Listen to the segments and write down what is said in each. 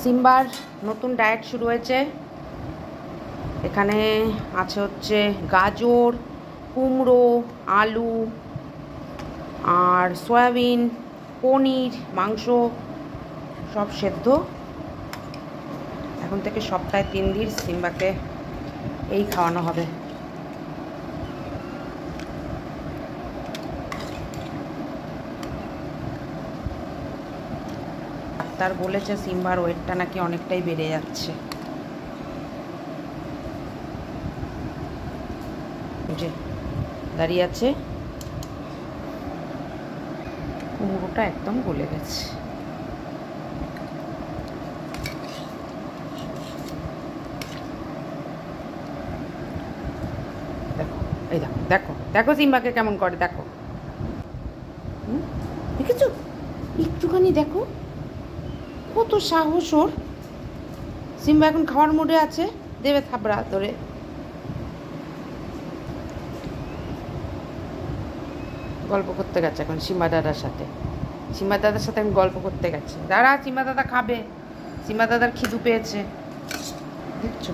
সিম্বার নতুন ডায়েট শুরু হয়েছে। এখানে আছে হচ্ছে গাজর, কুমড়ো, আলু আর সয়াবিন, পনির, মাংস সব সেদ্ধ। এখন থেকে সপ্তাহে 3 দিন সিম্বাকে এই খাওয়ানো হবে। ডাক্তার বলেছে সিম্বার ওয়েটটা নাকি অনেকটাই বেড়ে যাচ্ছে। যে দাঁড়িয়ে আছে, কুমড়োটা একদম গলে গেছে। দেখো, এই দেখো দেখো দেখো সিম্বাকে কেমন করে, দেখো। দেখেছো, একটুখানি দেখো কত সাহস ওর। সিম্বা এখন খাওয়ার মুডে আছে, দেবে থাবড়া ধরে। গল্প করতে গেছে এখন সিম্বা দাদার সাথে। সিম্বা দাদার সাথে এখন গল্প করতে গেছে। দাঁড়া, সিম্বা দাদা খাবে, সিম্বা দাদার খিদু পেয়েছে। দেখছো,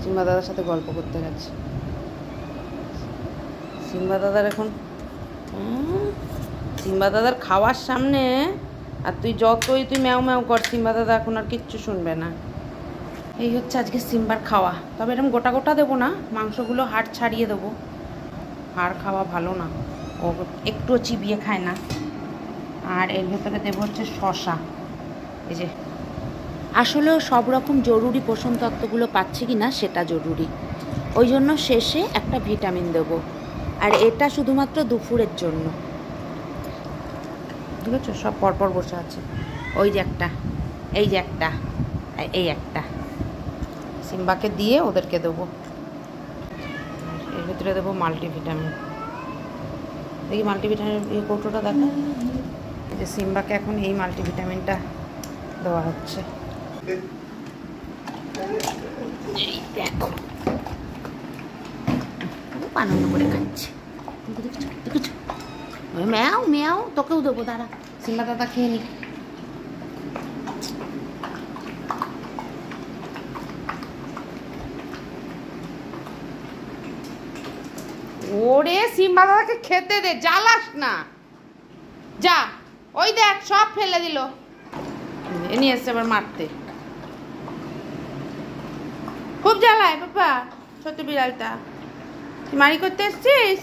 সিম্বা দাদার সাথে গল্প করতে গেছে। সিম্বা দাদার এখন সিম্বা দাদার খাওয়ার সামনে আর তুই যতই ম্যাও ম্যাও কর, সিম্বা দাদা এখন আর কিচ্ছু শুনবে না। এই হচ্ছে আজকে সিম্বার খাওয়া। তবে এরকম গোটা গোটা দেবো না, মাংসগুলো হাড় ছাড়িয়ে দেবো। হাড় খাওয়া ভালো না, ও একটুও চিবিয়ে খায় না। আর এর ভেতরে দেবো হচ্ছে শসা। এই যে আসলেও সব রকম জরুরি পোষণ তত্ত্বগুলো পাচ্ছে কি না সেটা জরুরি, ওই জন্য শেষে একটা ভিটামিন দেবো। আর এটা শুধুমাত্র দুপুরের জন্য। ঠিক আছে, সব পরপর বসে আছে। ওই যে একটা, এই যে একটা, এই একটা সিম্বাকে দিয়ে ওদেরকে দেবো। এর ভিতরে দেবো মাল্টিভিটামিন। দেখি মাল্টিভিটামিন এই কৌটোটা দেখা। এই যে সিম্বাকে এখন এই মাল্টিভিটামিনটা দেওয়া হচ্ছে। এই দেখো, খুব আনন্দ করে খাচ্ছে। দেখছো দেখছো, ম্যাও ম্যাও, তোকেও দেবো, দাঁড়া সিম্বা দাদা খেয়ে নি। ওরে সিম্বা দাদাকে খেতে দে, জ্বালাস না, যা। ওই দেখ সব ফেলে দিল, এ নিয়ে এসছে আবার মারতে। খুব জ্বালায় বাবা ছোট বিড়ালটা। তুই মারি করতে এসছিস?